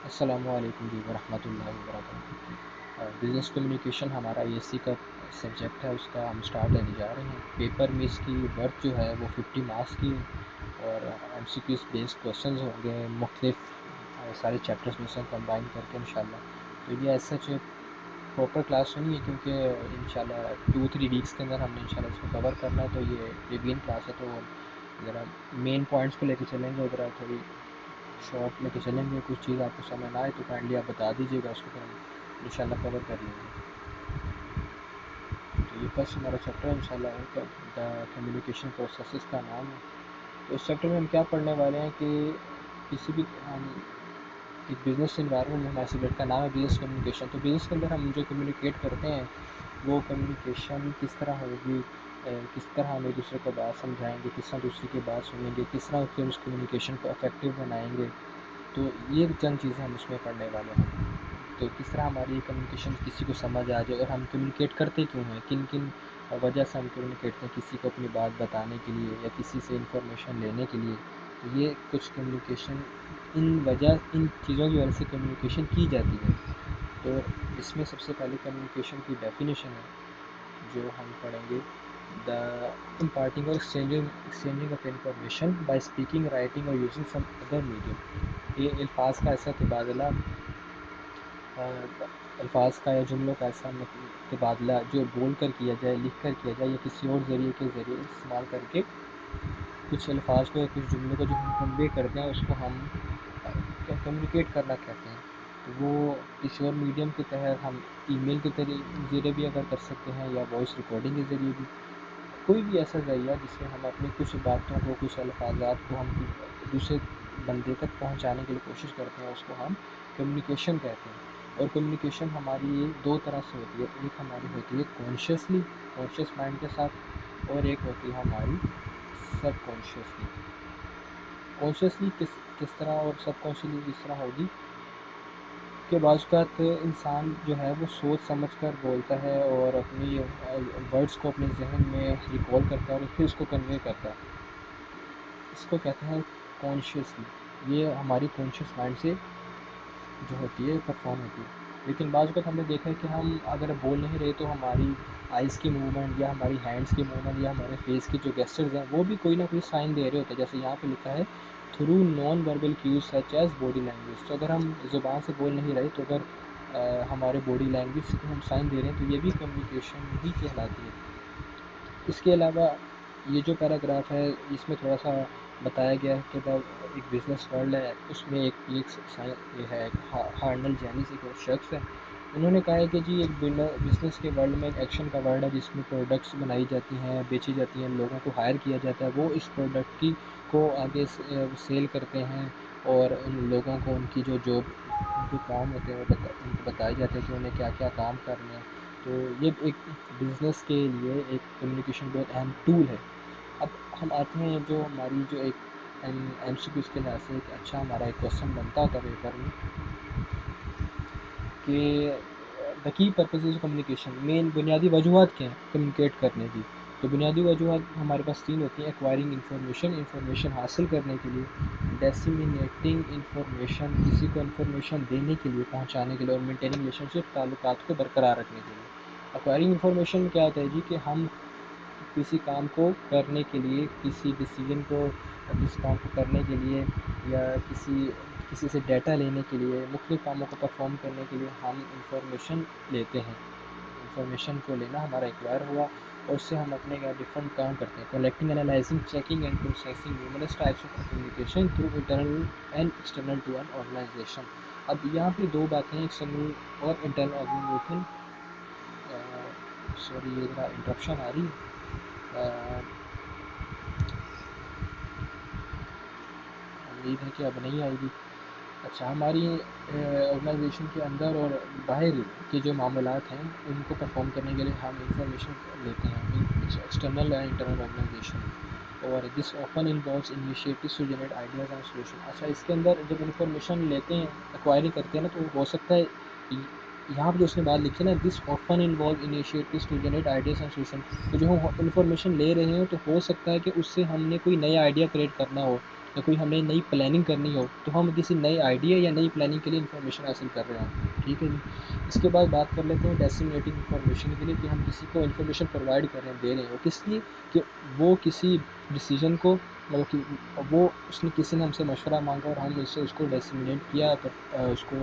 السلام علیکم جی ورحمۃ اللہ وبرکاتہ۔ بزنس کمیونیکیشن ہمارا ESC کا سبجیکٹ ہے، اس کا ہم سٹارٹ لینے جا رہے ہیں۔ پیپر میں اس کی ورتھ جو ہے وہ 50 مارکس کی ہے اور MCQs بیسڈ کوشچنز ہوں گے مختلف سارے چیپٹرز میں سے کمبائن کر کے انشاءاللہ۔ تو یہ ایز سچ پراپر کلاس نہیں ہے، کیونکہ انشاءاللہ 2-3 ویکس کے اندر ہم نے انشاءاللہ اس کو کور کرنا ہے۔ تو یہ ریویژن کلاس ہے، تو ذرا مین پوائنٹس کو لے کے چلیں گے، ذرا تھوڑی شارٹ لے کے چلیں گے۔ کچھ چیز آپ کو سمجھ نہ آئے تو کائنڈلی آپ بتا دیجیے گا، اس کو پھر ہم انشاءاللہ کور کر لیں گے۔ تو یہ فرسٹ ہمارا چیپٹر ہے انشاءاللہ، دا کمیونیکیشن پروسیسز کا نام ہے۔ تو اس چیپٹر میں ہم کیا پڑھنے والے ہیں کہ کسی بھی ہم ایک بزنس انوائرمنٹ میں ہمارے سبجیکٹ کا نام ہے بزنس کمیونیکیشن۔ تو بزنس کے اندر ہم جو کمیونیکیٹ کرتے ہیں وہ کمیونیکیشن کس طرح ہوگی، کس طرح ہم ایک دوسرے کو بات سمجھائیں گے، کس طرح دوسرے کی بات سنیں گے، کس طرح پھر اس کمیونیکیشن کو افیکٹو بنائیں گے۔ تو یہ چند چیزیں ہم اس میں پڑھنے والے ہیں۔ تو کس طرح ہماری کمیونیکیشن کسی کو سمجھ آ جائے، اور ہم کمیونیکیٹ کرتے کیوں ہیں، کن کن وجہ سے ہم کمیونیکیٹ کرتے ہیں، کسی کو اپنی بات بتانے کے لیے یا کسی سے انفارمیشن لینے کے لیے۔ تو یہ کچھ کمیونیکیشن ان چیزوں کی وجہ سے کمیونیکیشن کی جاتی ہے۔ تو اس میں سب سے پہلے کمیونیکیشن کی ڈیفینیشن ہے جو ہم پڑھیں گے، دا امپارٹنگ اور exchanging of information by speaking, writing اور یوزنگ سم ادر میڈیم۔ یہ الفاظ کا ایسا تبادلہ، الفاظ کا یا جملوں کا ایسا تبادلہ جو بول کر کیا جائے، لکھ کر کیا جائے، یا کسی اور ذریعے کے ذریعے استعمال کر کے کچھ الفاظ کو یا کچھ جملوں کو جو ہم کنوے کرتے ہیں اس کو ہم کمیونیکیٹ کرنا کہتے ہیں۔ تو وہ کسی اور میڈیم کے تحت ہم ای میل کے ذریعے بھی اگر کر سکتے ہیں، یا وائس ریکارڈنگ کے ذریعے بھی، کوئی بھی ایسا ذریعہ جس سے ہم اپنی کچھ باتوں کو، کچھ الفاظات کو ہم دوسرے بندے تک پہنچانے کی کوشش کرتے ہیں، اس کو ہم کمیونیکیشن کہتے ہیں۔ اور کمیونیکیشن ہماری دو طرح سے ہوتی ہے، ایک ہماری ہوتی ہے کانشیس مائنڈ کے ساتھ، اور ایک ہوتی ہے ہماری سب کانشیسلی۔ کانشیسلی کس طرح اور سب کانشیسلی کس طرح ہوگی کہ بعض اوقات انسان جو ہے وہ سوچ سمجھ کر بولتا ہے اور اپنی ورڈس کو اپنے ذہن میں ریکال کرتا ہے اور پھر اس کو کنوے کرتا ہے، اس کو کہتے ہیں کانشیسلی۔ یہ ہماری کانشیس مائنڈ سے جو ہوتی ہے پرفارم ہوتی ہے۔ لیکن بعض اوقات ہم نے دیکھا ہے کہ ہم اگر بول نہیں رہے تو ہماری آئز کی موومنٹ یا ہماری ہینڈس کی موومنٹ یا ہمارے فیس کی جو گیسچرز ہیں وہ بھی کوئی نہ کوئی سائن دے رہے ہوتے ہیں، جیسے یہاں پہ لکھا ہے through non verbal cues such as body language. تو اگر ہم زبان سے بول نہیں رہے تو اگر ہمارے باڈی لینگویج سے ہم سائن دے رہے ہیں تو یہ بھی کمیونیکیشن ہی کہلاتی ہے۔ اس کے علاوہ یہ جو پیراگراف ہے اس میں تھوڑا سا بتایا گیا ہے کہ ایک بزنس ورلڈ ہے، اس میں یہ ہے ہارنل جینیس ایک اور شخص ہے، انہوں نے کہا ہے کہ جی ایک بزنس کے ورلڈ میں ایک ایکشن کا ورلڈ ہے جس میں پروڈکٹس بنائی جاتی ہیں، بیچی جاتی ہیں، لوگوں کو ہائر کیا جاتا ہے، وہ اس پروڈکٹ کو آگے سیل کرتے ہیں، اور ان لوگوں کو ان کی جو ان کے کام ہوتے ہیں وہ ان کو بتائے جاتے ہیں کہ انہیں کیا کیا کام کرنے ہیں۔ تو یہ ایک بزنس کے لیے ایک کمیونیکیشن بہت اہم ٹول ہے۔ اب ہم آتے ہیں جو ہماری جو ایک ایم سی کیوز کے لحاظ سے ایک اچھا ہمارا ایک کویشچن بنتا ہوتا ہے پیپر میں کہ دا کی پرپزز کمیونیکیشن، مین بنیادی وجوہات کیا ہیں کمیونیکیٹ کرنے کی۔ تو بنیادی وجوہات ہمارے پاس 3 ہوتی ہیں: ایکوائرنگ انفارمیشن حاصل کرنے کے لیے، ڈیسیمینیٹنگ انفارمیشن کسی کو انفارمیشن دینے کے لیے، پہنچانے کے لیے، اور مینٹیننگ ریلیشن شپ تعلقات کو برقرار رکھنے کے لیے۔ ایکوائرنگ انفارمیشن کیا ہوتا ہے جی کہ ہم کسی کام کو کرنے کے لیے، کسی ڈیسیجن کو، کسی کام کو کرنے کے لیے، یا کسی سے ڈیٹا لینے کے لیے، مختلف کاموں کو پرفارم کرنے کے لیے ہم انفارمیشن لیتے ہیں۔ انفارمیشن کو لینا ہمارا ایکوائر ہوا، اور اس سے ہم اپنے ڈفرینٹ کام کرتے ہیں: collecting, analysing, checking and processing numerous types of communication through internal and external to an organisation. اب یہاں پہ 2 باتیں ہیں، ایکسٹرنل اور انٹرنل آرگنائزیشن۔ سوری یہ ذرا انٹرپشن آ رہی ہے، امید ہے کہ اب نہیں آئے گی۔ اچھا، ہماری آرگنائزیشن کے اندر اور باہر کے جو معاملات ہیں ان کو پرفارم کرنے کے لیے ہم انفارمیشن لیتے ہیں، ایکسٹرنل اینڈ انٹرنل آرگنائزیشن، اور this open involves initiatives to generate ideas and solution. اچھا، اس کے اندر جب انفارمیشن لیتے ہیں، ایکوائری کرتے ہیں نا، تو ہو سکتا ہے یہاں پہ جو اس نے بات لکھی ہے نا، this open involve initiatives to generate ideas and solution, تو جو ہم انفارمیشن لے رہے ہیں تو ہو سکتا ہے کہ اس سے ہم نے کوئی نیا آئیڈیا کریٹ کرنا ہو، یا کوئی ہمیں نئی پلاننگ کرنی ہو تو ہم کسی نئے آئیڈیا یا نئی پلاننگ کے لیے انفارمیشن حاصل کر رہے ہوں. ٹھیک ہے جی. اس کے بعد بات کر لیتے ہیں ڈیسیمیٹنگ انفارمیشن کے لیے کہ ہم کسی کو انفارمیشن پرووائڈ کر رہے ہیں دے رہے ہیں کس لیے کہ وہ کسی ڈیسیجن کو مطلب کہ وہ اس نے کسی نے ہم سے مشورہ مانگا اور ہم اس کو ڈیسیمیٹ کیا اس کو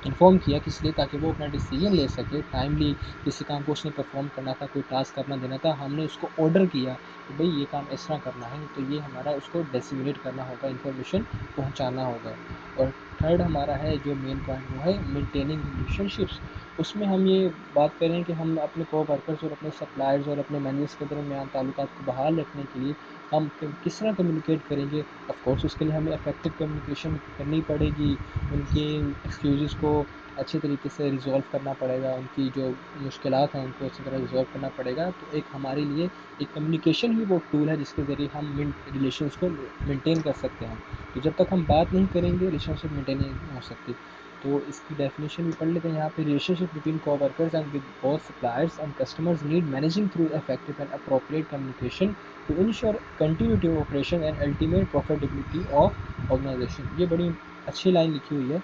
انفارم کیا کس لیے تاکہ وہ اپنا ڈیسیجن لے سکے ٹائملی. کسی کام کو اس نے پرفارم کرنا تھا کوئی ٹاسک کرنا دینا تھا ہم نے اس کو آرڈر کیا کہ بھئی یہ کام اس طرح کرنا ہے تو یہ ہمارا اس کو ڈیسیمیٹ کرنا ہوگا انفارمیشن پہنچانا ہوگا. اور تھرڈ ہمارا ہے جو مین پوائنٹ وہ ہے مینٹیننگ ریلیشن شپس. اس میں ہم یہ بات کریں کہ ہم اپنے کو ورکرز اور اپنے سپلائرز اور اپنے مینیجرس کے درمیان تعلقات کو بحال رکھنے کے لیے ہم کس طرح کمیونیکیٹ کریں گے. آف کورس اس کے لیے ہمیں افیکٹو کمیونیکیشن کرنی پڑے گی. ان کی ایکسکیوزز کو اچھے طریقے سے ریزولو کرنا پڑے گا. ان کی جو مشکلات ہیں ان کو اچھی طرح ریزولو کرنا پڑے گا. تو ایک ہمارے لیے ایک کمیونیکیشن ہی وہ ٹول ہے جس کے ذریعے ہم ریلیشنس کو مینٹین کر سکتے ہیں. تو جب تک ہم بات نہیں کریں گے ریلیشن شپ مینٹین نہیں ہو سکتی. تو اس کی ڈیفینیشن بھی پڑھ لیتے ہیں یہاں پہ. Relationship between co workers and with both suppliers and customers need managing through effective and appropriate communication to ensure continuity of operation and ultimate profitability of organisation. یہ بڑی اچھی لائن لکھی ہوئی ہے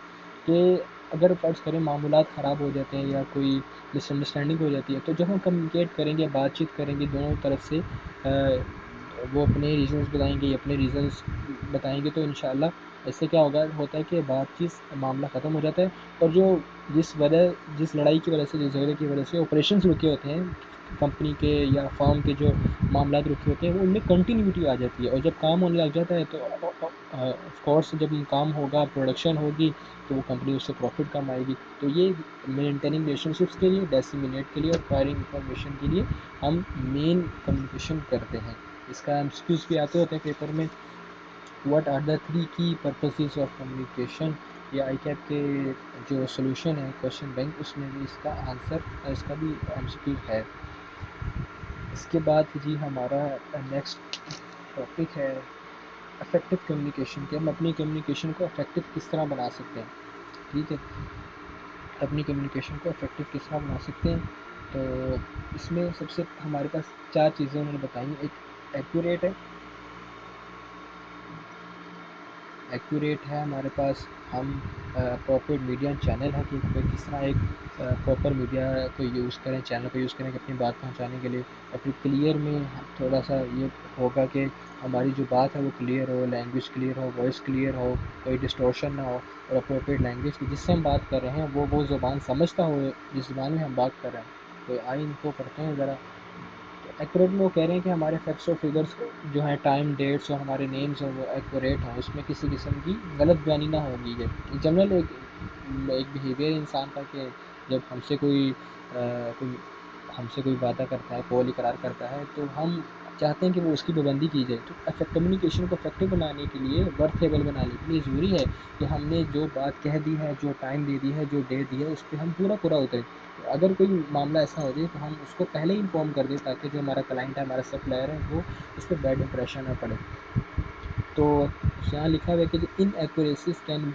کہ اگر فرض کریں معمولات خراب ہو جاتے ہیں یا کوئی مس انڈرسٹینڈنگ ہو جاتی ہے تو جب ہم کمیونیکیٹ کریں گے بات چیت کریں گے دونوں طرف سے وہ اپنے ریزنس بتائیں گے اپنے ریزنس بتائیں گے تو انشاءاللہ اس سے کیا ہوتا ہے کہ بات چیت معاملہ ختم ہو جاتا ہے. اور جو جس لڑائی کی وجہ سے جس جھگڑے کی وجہ سے آپریشنس رکے ہوتے ہیں کمپنی کے یا فارم کے جو معاملات رکے ہوتے ہیں وہ ان میں کنٹینیوٹی آ جاتی ہے. اور جب کام ہونے لگ جاتا ہے تو آف کورس جب کام ہوگا پروڈکشن ہوگی تو وہ کمپنی اس سے پروفٹ کم آئے گی. تو یہ مینٹیننگ ریلیشن شپس کے لیے ڈیسیمینیٹ کے لیے اور ایکوائرنگ انفارمیشن کے لیے ہم مین کمیونیکیشن کرتے ہیں. اس کا ایمسیکیوز بھی آتے ہوتے ہیں پیپر میں. واٹ آر دا 3 کی پرپزز آف کمیونیکیشن. یا آئی کیپ کے جو سلوشن ہے کوشچن بینک اس میں بھی اس کا آنسر اس کا بھی ایم سی کیو ہے. اس کے بعد جی ہمارا نیکسٹ ٹاپک ہے افیکٹو کمیونیکیشن کے. ہم اپنی کمیونیکیشن کو افیکٹو کس طرح بنا سکتے ہیں. ٹھیک ہے. اپنی کمیونیکیشن کو افیکٹو کس طرح بنا سکتے ہیں. تو اس میں سب سے ہمارے پاس 4 چیزیں انہوں نے بتائی ہیں. ایک ایکوریٹ ہے ہمارے پاس. ہم اپروپریٹ میڈیا چینل ہے کہ کس طرح ایک پراپر میڈیا کو یوز کریں چینل کو یوز کریں کہ اپنی بات پہنچانے کے لیے. اور پھر کلیئر میں تھوڑا سا یہ ہوگا کہ ہماری جو بات ہے وہ کلیئر ہو لینگویج کلیئر ہو وائس کلیئر ہو کوئی ڈسٹورشن نہ ہو. اور اپروپریٹ لینگویج کی جس سے ہم بات کر رہے ہیں وہ زبان سمجھتا ہو جس زبان میں ہم بات کر رہے ہیں. تو آئیں ان کو پڑھتے ہیں ذرا. تو ایکوریٹ میں وہ کہہ رہے ہیں کہ ہمارے فیکٹس اور فگرس جو ہیں ٹائم ڈیٹس اور ہمارے نیمز ہیں وہ ایکوریٹ ہوں. اس میں کسی قسم کی غلط بیانی نہ ہوگی. یہ جنرل ایک بیہیویئر انسان کا کہ جب ہم سے کوئی وعدہ کرتا ہے قول اقرار کرتا ہے تو ہم چاہتے ہیں کہ وہ اس کی پابندی کی جائے. تو کمیونیکیشن کو افیکٹو بنانے کے لیے ورتھیبل بنانے کے لیے ضروری ہے کہ ہم نے جو بات کہہ دی ہے جو ٹائم دے دی ہے جو ڈیٹ دی ہے اس پہ ہم پورا اتریں. اگر کوئی معاملہ ایسا ہو جائے تو ہم اس کو پہلے ہی انفارم کر دیں تاکہ جو ہمارا کلائنٹ ہے ہمارا سپلائر ہے وہ اس پہ بیڈ امپریشن نہ پڑے. تو یہاں لکھا ہوا ہے کہ ان ایکوریسیز کین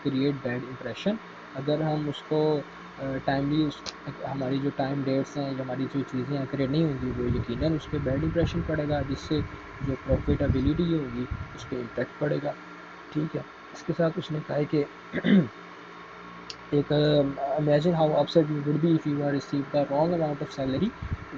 کریٹ بیڈ امپریشن. اگر ہم اس کو ٹائملی ہماری جو ٹائم ڈیٹس ہیں یا ہماری جو چیزیں ایکوریٹ نہیں ہوں گی وہ یقیناً اس پہ بیڈ امپریشن پڑے گا جس سے جو پروفیٹیبلٹی ہوگی اس پہ امپیکٹ پڑے گا. ٹھیک ہے. اس کے ساتھ اس نے کہا ہے کہ ایک imagine how upset you would be if you are receive the wrong amount of salary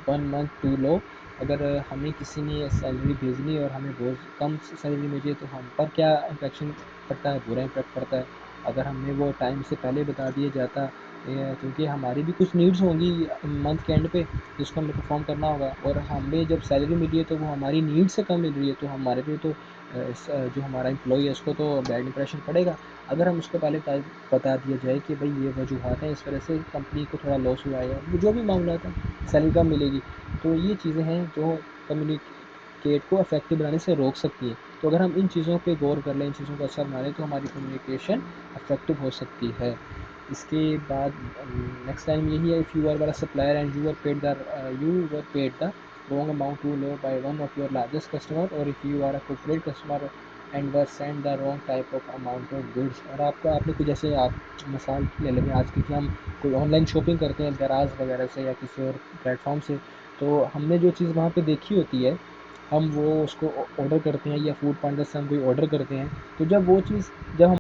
1 month ٹو لو. اگر ہمیں کسی نے سیلری بھیجنی اور ہمیں بہت کم سیلری ملی تو ہم پر کیا امپیکشن پڑتا ہے برا امپیکٹ پڑتا ہے. اگر ہم نے وہ ٹائم سے پہلے بتا دیا جاتا کیونکہ ہماری بھی کچھ نیڈس ہوں گی منتھ کے اینڈ پہ جس کو ہم نے پرفارم کرنا ہوگا. اور ہمیں جب سیلری ملی ہے تو وہ ہماری نیڈ سے کم مل رہی ہے تو ہمارے پہ تو جو ہمارا امپلائی ہے اس کو تو بیڈ امپریشن پڑے گا. اگر ہم اس کو پہلے بتا دیا جائے کہ بھائی یہ وجوہات ہیں اس وجہ سے کمپنی کو تھوڑا لاس ہوا ہے جو بھی معاملات ہیں سیلری کم ملے گی. تو یہ چیزیں ہیں جو کمیونیکیٹ کو افیکٹو بنانے سے روک سکتی ہیں. تو اگر ہم ان چیزوں پہ غور کر لیں ان چیزوں کو اچھا بنا لیں تو ہماری کمیونیکیشن افیکٹو ہو سکتی ہے. اس کے بعد نیکسٹ ٹائم یہی ہے if you are supplier and you were paid the wrong amount too low by one of your largest customer or if you are a corporate customer and were send the wrong type of amount of goods. اور آپ نے کچھ جیسے آپ مثال لے لیں گے آج کی کہ ہم کوئی آن لائن شاپنگ کرتے ہیں دراز وغیرہ سے یا کسی اور پلیٹ فارم سے تو ہم نے جو چیز وہاں پہ دیکھی ہوتی ہے ہم وہ اس کو آڈر کرتے ہیں یا فوڈ پانڈا سے ہم کوئی آڈر کرتے ہیں، تو جب وہ چیز جب ہم